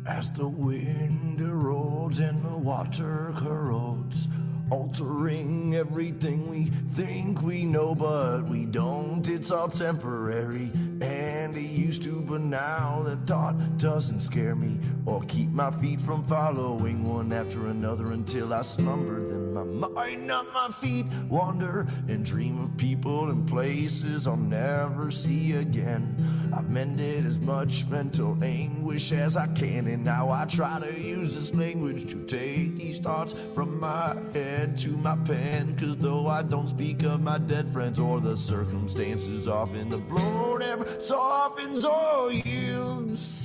As the wind erodes and the water corrodes, altering everything we think we know, but we don't. It's all temporary, and it used to, but now that thought doesn't scare me or keep my feet from following one after another until I slumber. Then my mind, not my feet, wander and dream of people and places I'll never see again. I've mended as much mental anguish as I can, and now I try to use this language to take these thoughts from my head to my pen. Cause though I don't speak of my dead friends or the circumstances, often the blow never softens or yields.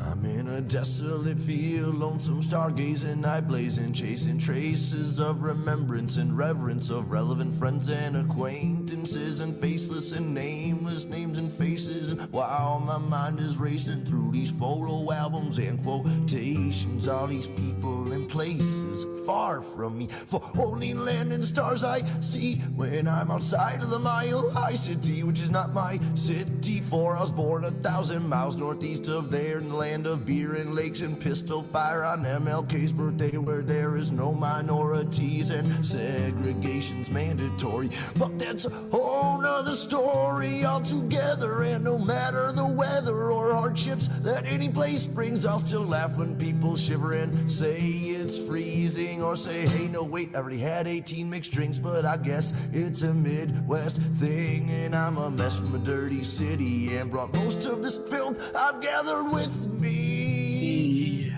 I'm in a desolate field, lonesome stargazing, night blazing, chasing traces of remembrance and reverence of relevant friends and acquaintances, and faceless and nameless names and faces. And while my mind is racing through these photo albums and quotations, all these people and places far from me, for only land and stars I see when I'm outside of the Mile High City, which is not my city, for I was born 1,000 miles northeast of there in the land of beer and lakes and pistol fire on MLK's birthday, where there is no minorities and segregation's mandatory. But that's a whole nother story altogether, and no matter the weather or hardships that any place brings, I'll still laugh when people shiver and say it's freezing, or say, hey, no, wait, I already had 18 mixed drinks, but I guess it's a Midwest thing, and I'm a mess from a dirty city and brought most of this filth I've gathered with me.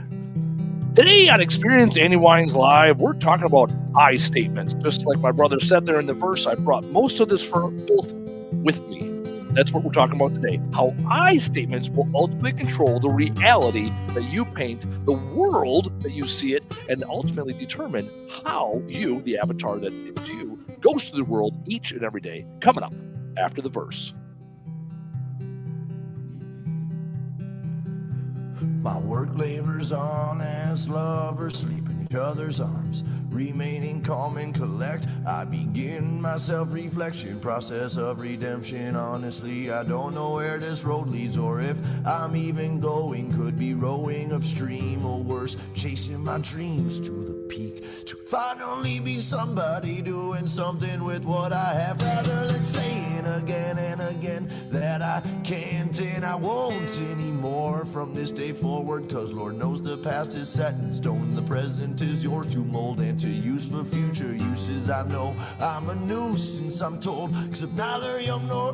Today on Experience Andy Weins Live, we're talking about I statements. Just like my brother said there in the verse, I brought most of this filth with me. That's what we're talking about today. How I statements will ultimately control the reality that you paint, the world that you see it, and ultimately determine how you, the avatar that is you, goes through the world each and every day. Coming up after the verse. My work labors on as lovers sleep in each other's arms, remaining calm and collect. I begin my self-reflection process of redemption. Honestly, I don't know where this road leads, or if I'm even going. Could be rowing upstream, or worse, chasing my dreams to the peak, to finally be somebody doing something with what I have, rather than saying again and again that I can't and I won't anymore from this day forward. Cause Lord knows the past is set in stone, the present is yours to mold and to use for future uses. I know I'm a nuisance, I'm told, cause I'm neither young nor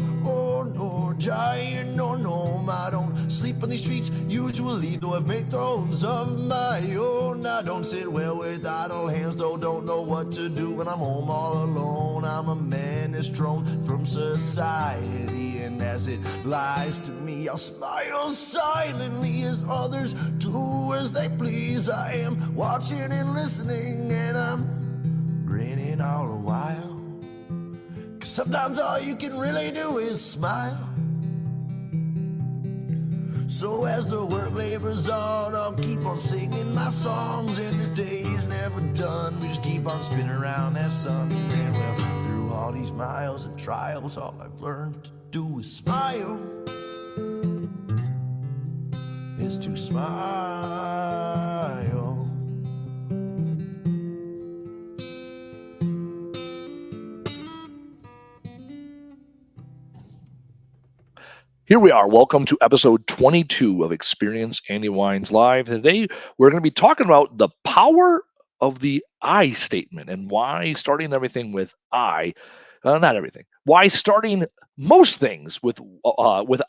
giant nor gnome. I don't sleep on these streets usually, though I've made thrones of my own. I don't sit well with idle hands, though don't know what to do when I'm home all alone. I'm a menace thrown from society, and as it lies to me, I'll smile silently as others do as they please. I am watching and listening, and I'm grinning all the while, cause sometimes all you can really do is smile. So as the work labors on, I'll keep on singing my songs, and this day's never done. We just keep on spinning around that sun, and well, through all these miles and trials, all I've learned to do is smile. Is to smile. Here we are. Welcome to episode 22 of Experience Andy Weins Live. Today, we're going to be talking about the power of the I statement and why starting everything with I, not everything, why starting most things with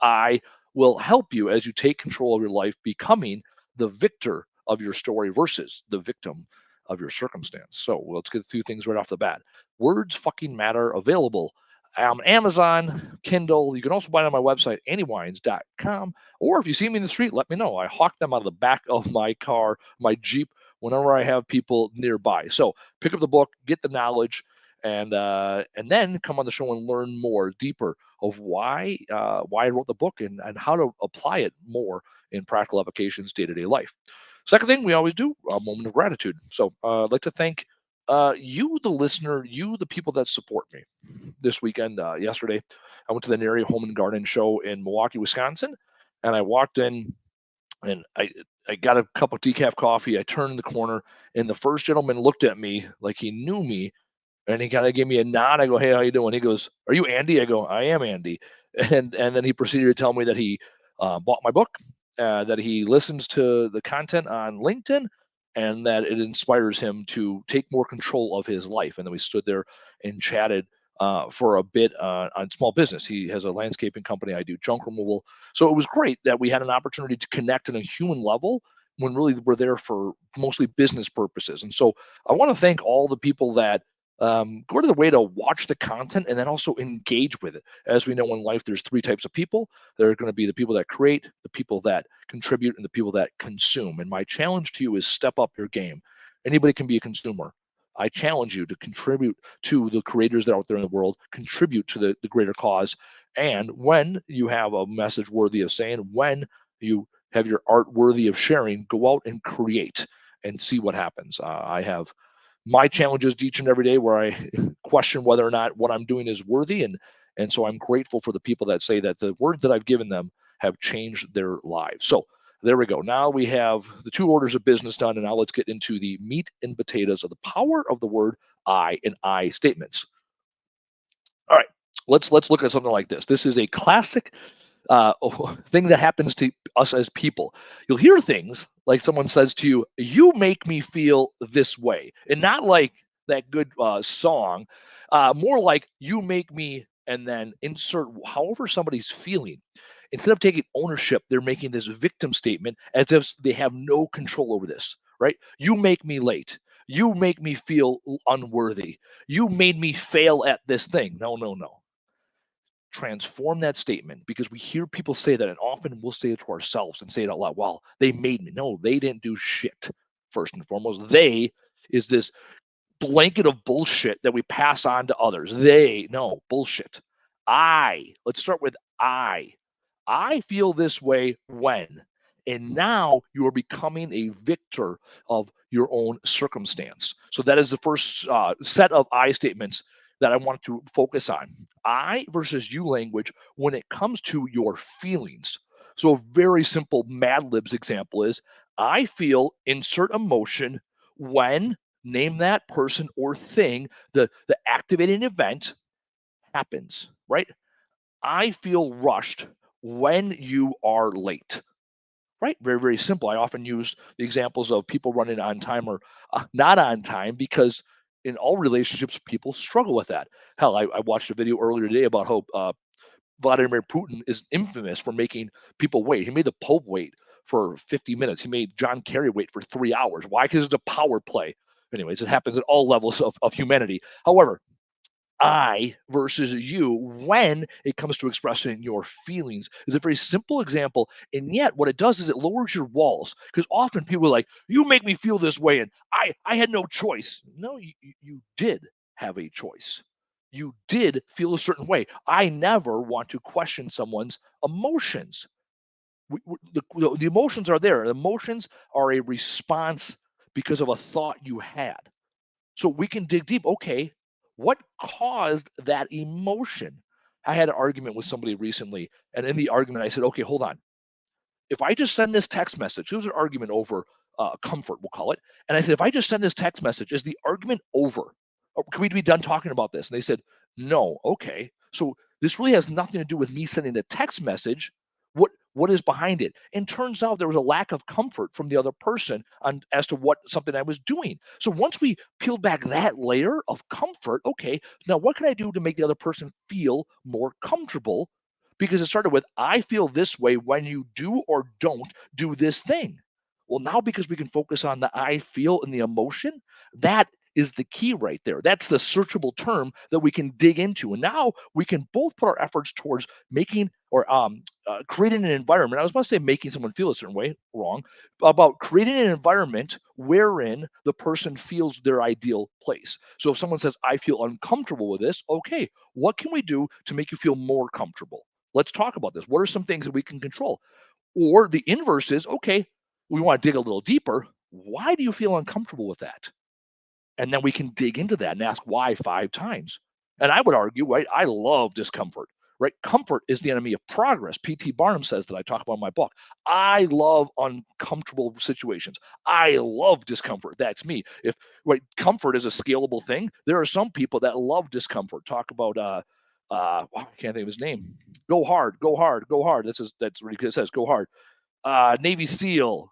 I will help you as you take control of your life, becoming the victor of your story versus the victim of your circumstance. So let's get through things right off the bat. Words fucking matter, available Amazon, Kindle. You can also buy it on my website, andywines.com. Or if you see me in the street, let me know. I hawk them out of the back of my car, my Jeep, whenever I have people nearby. So pick up the book, get the knowledge, and then come on the show and learn more, deeper of why I wrote the book and how to apply it more in practical applications, day-to-day life. Second thing we always do, a moment of gratitude. So I'd like to thank you, the listener, you, the people that support me. This weekend, yesterday, I went to the area home and garden show in Milwaukee, Wisconsin, and I walked in and I got a cup of decaf coffee. I turned the corner, and the first gentleman looked at me like he knew me, and he kind of gave me a nod. I go, "Hey, how you doing?" He goes, "Are you Andy?" I go, "I am Andy." And then he proceeded to tell me that he bought my book, that he listens to the content on LinkedIn, and that it inspires him to take more control of his life. And then we stood there and chatted for a bit on small business. He has a landscaping company. I do junk removal. So it was great that we had an opportunity to connect on a human level when really we're there for mostly business purposes. And so I want to thank all the people that go to the way to watch the content and then also engage with it. As we know in life, there's three types of people. There are going to be the people that create, the people that contribute, and the people that consume. And my challenge to you is step up your game. Anybody can be a consumer. I challenge you to contribute to the creators that are out there in the world, contribute to the greater cause. And when you have a message worthy of saying, when you have your art worthy of sharing, go out and create and see what happens. I have my challenges each and every day where I question whether or not what I'm doing is worthy. And so I'm grateful for the people that say that the word that I've given them have changed their lives. So there we go. Now we have the two orders of business done, and now let's get into the meat and potatoes of the power of the word I and I statements. All right, let's look at something like this. This is a classic thing that happens to us as people. You'll hear things like someone says to you, "You make me feel this way," and not like that good song, more like "You make me," and then insert however somebody's feeling. Instead of taking ownership, they're making this victim statement as if they have no control over this. Right? You make me late. You make me feel unworthy. You made me fail at this thing. No, no, no, transform that statement, because we hear people say that, and often we'll say it to ourselves and say it out loud. Well, they made me. No, they didn't do shit. First and foremost, they is this blanket of bullshit that we pass on to others. They, no, bullshit. Let's start with I. I feel this way when. And now you are becoming a victor of your own circumstance. So that is the first set of I statements that I want to focus on. I versus you language when it comes to your feelings. So a very simple Mad Libs example is I feel insert emotion when name that person or thing, the activating event happens, right? I feel rushed when you are late, right? Very, very simple. I often use the examples of people running on time or not on time, because in all relationships, people struggle with that. Hell, I watched a video earlier today about how Vladimir Putin is infamous for making people wait. He made the Pope wait for 50 minutes. He made John Kerry wait for 3 hours. Why? Because it's a power play. Anyways, it happens at all levels of humanity. However, I versus you when it comes to expressing your feelings is a very simple example. And yet, what it does is it lowers your walls, because often people are like, "You make me feel this way," and I had no choice. No, you did have a choice. You did feel a certain way. I never want to question someone's emotions. The emotions are there. The emotions are a response because of a thought you had. So we can dig deep. Okay, what caused that emotion? I had an argument with somebody recently, and in the argument, I said, okay, hold on. If I just send this text message, it was an argument over comfort, we'll call it. And I said, if I just send this text message, is the argument over? Or can we be done talking about this? And they said, no. Okay. So this really has nothing to do with me sending a text message. What is behind it? And turns out there was a lack of comfort from the other person on as to what something I was doing. So once we peel back that layer of comfort, okay, now what can I do to make the other person feel more comfortable? Because it started with I feel this way when you do or don't do this thing. Well, now because we can focus on the I feel and the emotion, that is the key right there. That's the searchable term that we can dig into. And now we can both put our efforts towards making or creating an environment. I was about to say making someone feel a certain way, wrong, about creating an environment wherein the person feels their ideal place. So if someone says, I feel uncomfortable with this, okay, what can we do to make you feel more comfortable? Let's talk about this. What are some things that we can control? Or the inverse is, okay, we want to dig a little deeper. Why do you feel uncomfortable with that? And then we can dig into that and ask why 5 times. And I would argue, right, I love discomfort, right? Comfort is the enemy of progress. P.T. Barnum says that I talk about in my book. I love uncomfortable situations. I love discomfort. That's me. If right, comfort is a scalable thing, there are some people that love discomfort. Talk about I can't think of his name. Go hard, go hard, go hard. That's what it says. Go hard. Navy SEAL,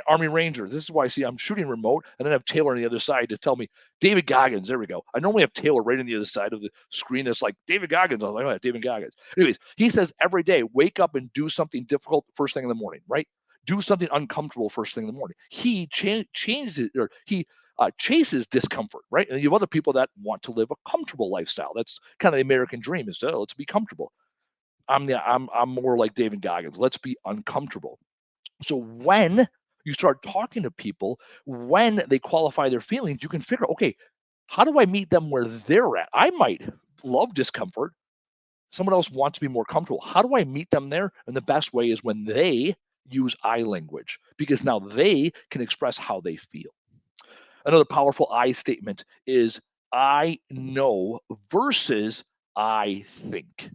Army Ranger. This is why I see I'm shooting remote and then have Taylor on the other side to tell me David Goggins. There we go. I normally have Taylor right on the other side of the screen. It's like David Goggins. I was like, oh, David Goggins. Anyways, he says every day, wake up and do something difficult first thing in the morning, right? Do something uncomfortable first thing in the morning. He changes it, or he chases discomfort, right? And you have other people that want to live a comfortable lifestyle. That's kind of the American dream is to, let's be comfortable. I'm more like David Goggins. Let's be uncomfortable. So when you start talking to people, when they qualify their feelings, you can figure, okay, how do I meet them where they're at? I might love discomfort. Someone else wants to be more comfortable. How do I meet them there? And the best way is when they use I language, because now they can express how they feel. Another powerful I statement is I know versus I think.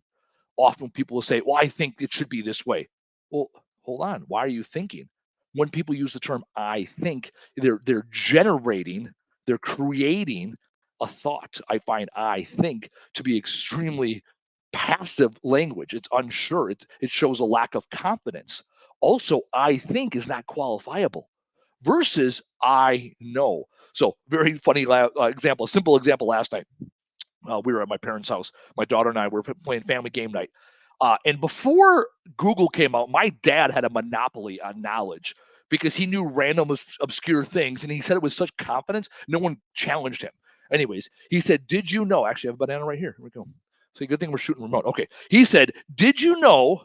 Often people will say, well, I think it should be this way. Well, hold on. Why are you thinking? When people use the term I think, they're generating, they're creating a thought. I find I think to be extremely passive language. It's unsure. It shows a lack of confidence. Also, I think is not qualifiable versus I know. So, very funny example, a simple example last night. We were at my parents' house. My daughter and I were playing family game night. And before Google came out, my dad had a monopoly on knowledge because he knew random obscure things. And he said it with such confidence, no one challenged him. Anyways, he said, did you know? Actually, I have a banana right here. Here we go. So good thing we're shooting remote. Okay. He said, did you know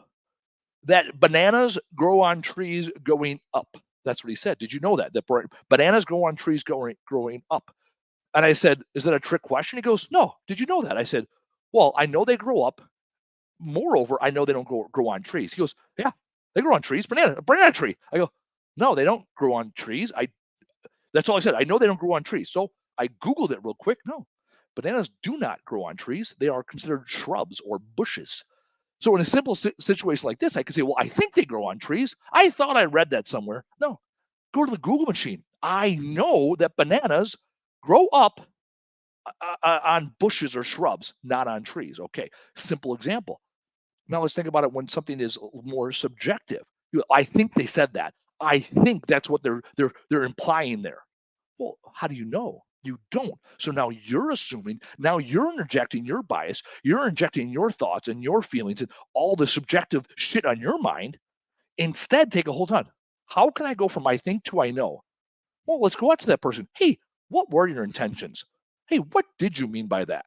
that bananas grow on trees going up? That's what he said. Did you know that? That bananas grow on trees growing up. And I said, is that a trick question? He goes, no. Did you know that? I said, well, I know they grow up. Moreover, I know they don't grow on trees. He goes, yeah, they grow on trees. Banana tree. I go, no, they don't grow on trees. That's all I said. I know they don't grow on trees. So I Googled it real quick. No, bananas do not grow on trees. They are considered shrubs or bushes. So in a simple situation like this, I could say, well, I think they grow on trees. I thought I read that somewhere. No, go to the Google machine. I know that bananas grow up on bushes or shrubs, not on trees. Okay, simple example. Now let's think about it when something is more subjective. I think they said that. I think that's what they're implying there. Well, how do you know? You don't. So now you're assuming, now you're interjecting your bias, you're injecting your thoughts and your feelings and all the subjective shit on your mind. Instead, take a hold on. How can I go from I think to I know? Well, let's go out to that person. Hey, what were your intentions? Hey, what did you mean by that?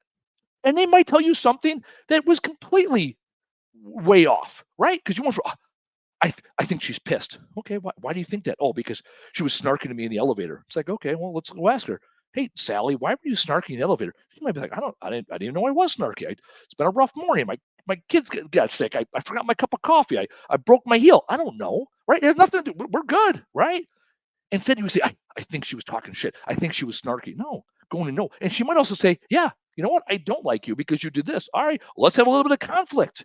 And they might tell you something that was completely way off, right? Because you want to, I think she's pissed. Okay, why do you think that? Oh, because she was snarking to me in the elevator. It's like, okay, well, let's go ask her. Hey, Sally, why were you snarking in the elevator? She might be like, I didn't even know I was snarky. It's been a rough morning. My kids got sick. I forgot my cup of coffee. I broke my heel. I don't know, right? There's nothing. We're good, right? Instead, you would say, I think she was talking shit. I think she was snarky. No, going to know. And she might also say, yeah, you know what? I don't like you because you did this. All right, let's have a little bit of conflict.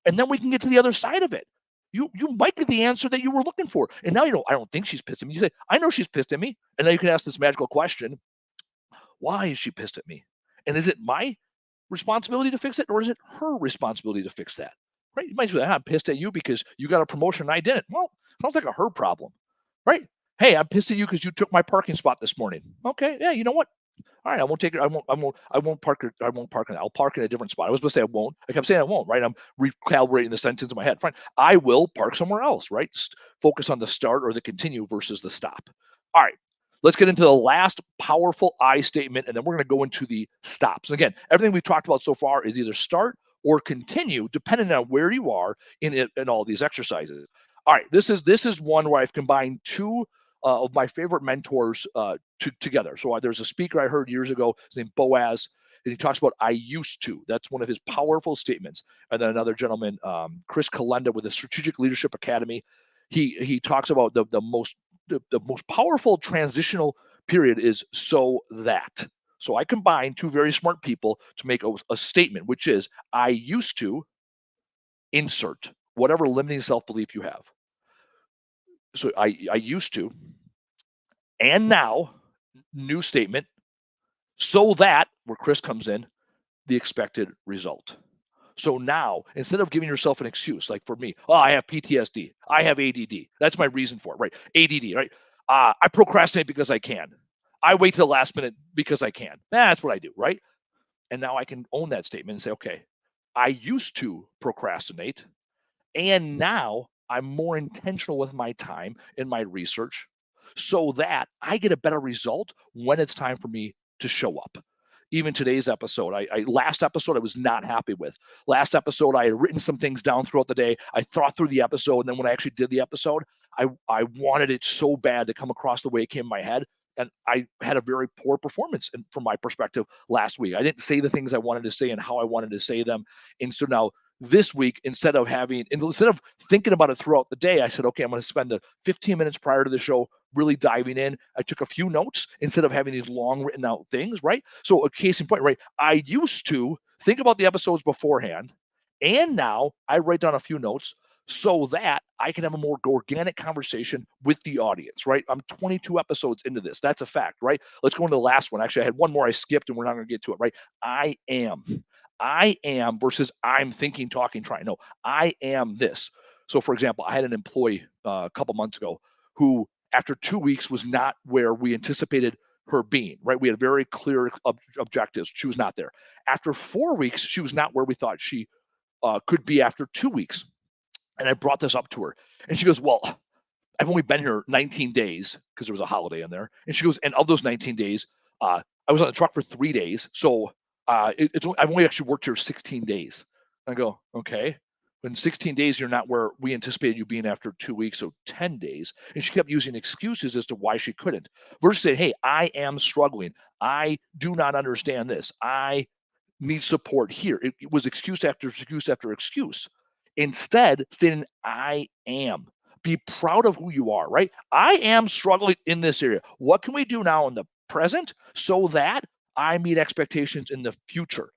And then we can get to the other side of it. You might get the answer that you were looking for. And now you know, I don't think she's pissed at me. You say, I know she's pissed at me. And then you can ask this magical question, why is she pissed at me? And is it my responsibility to fix it, or is it her responsibility to fix that? Right? You might say, I'm pissed at you because you got a promotion and I didn't. Well, sounds like a her problem, right? Hey, I'm pissed at you because you took my parking spot this morning. Okay, yeah, you know what? All right, I won't take it. I won't park it. I won't park it. I'll park in a different spot. I was supposed to say I won't. I kept saying I won't, right? I'm recalibrating the sentence in my head. Fine. I will park somewhere else, right? Focus on the start or the continue versus the stop. All right. Let's get into the last powerful I statement, and then we're going to go into the stops. And again, everything we've talked about so far is either start or continue, depending on where you are in all these exercises. All right, this is one where I've combined two of my favorite mentors together. So there's a speaker I heard years ago, his name Boaz, and he talks about "I used to." That's one of his powerful statements. And then another gentleman, Chris Kalenda, with the Strategic Leadership Academy, he talks about the most powerful transitional period is so that. So I combine two very smart people to make a statement, which is I used to insert whatever limiting self belief you have. So I used to, and now, new statement, so that, where Chris comes in, the expected result. So now, instead of giving yourself an excuse, like for me, oh, I have PTSD, I have ADD. That's my reason for it, right? ADD, right? I procrastinate because I can. I wait till the last minute because I can. That's what I do, right? And now I can own that statement and say, okay, I used to procrastinate, and now I'm more intentional with my time and my research so that I get a better result when it's time for me to show up. Even today's episode, last episode I was not happy with. Last episode I had written some things down throughout the day. I thought through the episode, and then when I actually did the episode, I wanted it so bad to come across the way it came in my head. And I had a very poor performance from my perspective last week. I didn't say the things I wanted to say and how I wanted to say them. And so now this week, instead of thinking about it throughout the day, I said, okay, I'm going to spend the 15 minutes prior to the show really diving in. I took a few notes instead of having these long written out things, right? So a case in point, right? I used to think about the episodes beforehand, and now I write down a few notes so that I can have a more organic conversation with the audience, right? I'm 22 episodes into this. That's a fact, right? Let's go into the last one. Actually, I had one more I skipped, and we're not going to get to it, right? I am versus I'm thinking, talking, trying. No, I am this. So, for example, I had an employee a couple months ago who, after 2 weeks, was not where we anticipated her being, right? We had very clear objectives. She was not there. After 4 weeks, she was not where we thought she could be after 2 weeks. And I brought this up to her, and she goes, well, I've only been here 19 days because there was a holiday in there. And she goes, and of those 19 days, I was on the truck for 3 days. So I've only actually worked here 16 days. I go, okay. In 16 days, you're not where we anticipated you being after 2 weeks, so 10 days. And she kept using excuses as to why she couldn't. Versus saying, hey, I am struggling. I do not understand this. I need support here. It was excuse after excuse after excuse. Instead, stating, I am. Be proud of who you are, right? I am struggling in this area. What can we do now in the present so that I meet expectations in the future?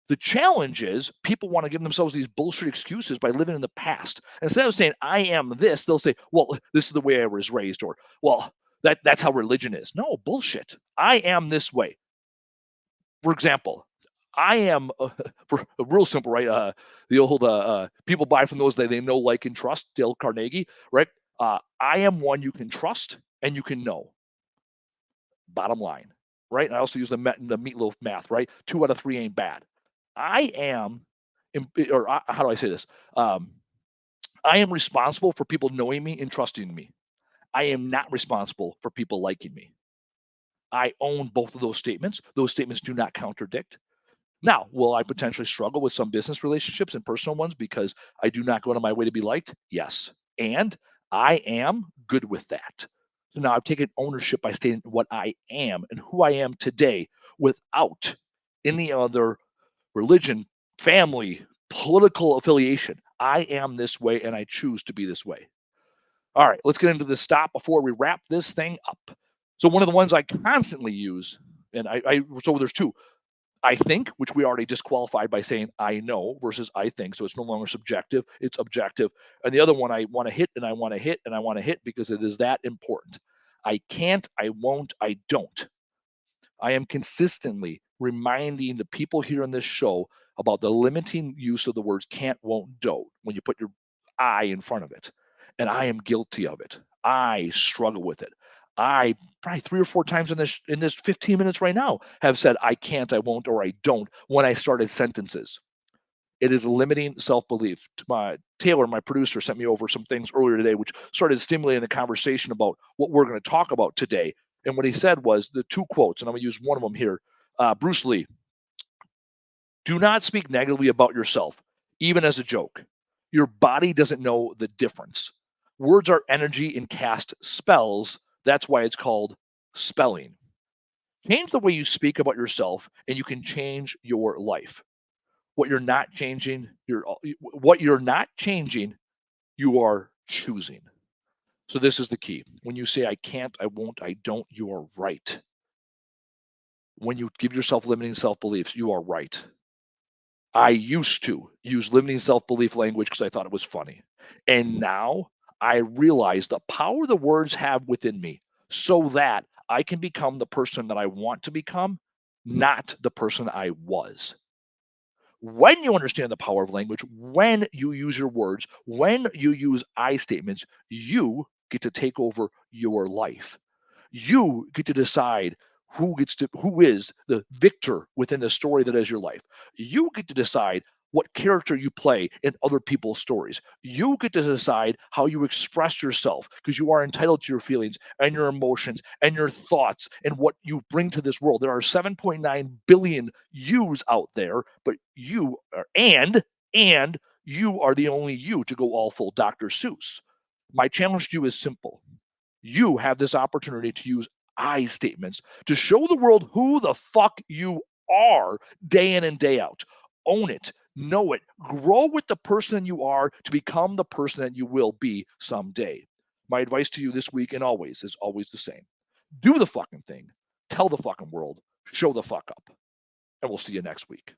The challenge is people want to give themselves these bullshit excuses by living in the past. Instead of saying, I am this, they'll say, well, this is the way I was raised, or, well, that's how religion is. No, bullshit. I am this way. For example, I am for real simple, right? The old people buy from those they know, like, and trust. Dale Carnegie, right? I am one you can trust and you can know. Bottom line, right? And I also use the meatloaf math, right? 2 out of 3 ain't bad. I am, or how do I say this? I am responsible for people knowing me and trusting me. I am not responsible for people liking me. I own both of those statements. Those statements do not contradict. Now, will I potentially struggle with some business relationships and personal ones because I do not go out of my way to be liked? Yes. And I am good with that. So now I've taken ownership by stating what I am and who I am today without any other religion, family, political affiliation. I am this way and I choose to be this way. All right, let's get into the stop before we wrap this thing up. So one of the ones I constantly use, and so there's two. I think, which we already disqualified by saying I know versus I think. So it's no longer subjective, it's objective. And the other one I want to hit and I want to hit and I want to hit because it is that important. I can't, I won't, I don't. I am consistently reminding the people here on this show about the limiting use of the words can't, won't, don't when you put your I in front of it. And I am guilty of it. I struggle with it. I probably 3 or 4 times in this 15 minutes right now have said I can't, I won't, or I don't when I started sentences. It is limiting self-belief. Taylor, my producer, sent me over some things earlier today, which started stimulating a conversation about what we're going to talk about today. And what he said was the two quotes, and I'm going to use one of them here. Bruce Lee, do not speak negatively about yourself, even as a joke. Your body doesn't know the difference. Words are energy and cast spells. That's why it's called spelling. Change the way you speak about yourself, and you can change your life. What you're not changing, you are choosing. So this is the key. When you say, I can't, I won't, I don't, you are right. When you give yourself limiting self-beliefs, you are right. I used to use limiting self-belief language because I thought it was funny. And now I realize the power the words have within me so that I can become the person that I want to become, not the person I was. When you understand the power of language, when you use your words, when you use I statements, you get to take over your life. You get to decide who is the victor within the story that is your life. You get to decide what character you play in other people's stories. You get to decide how you express yourself because you are entitled to your feelings and your emotions and your thoughts and what you bring to this world. There are 7.9 billion yous out there, but you are and you are the only you to go all full Dr. Seuss. My challenge to you is simple. You have this opportunity to use I statements to show the world who the fuck you are day in and day out. Own it, know it, grow with the person you are to become the person that you will be someday. My advice to you this week and always is always the same. Do the fucking thing, tell the fucking world, show the fuck up. And we'll see you next week.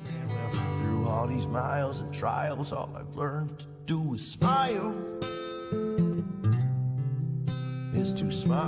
And well, through all these miles and trials, all I've learned to do is smile. Is to smile.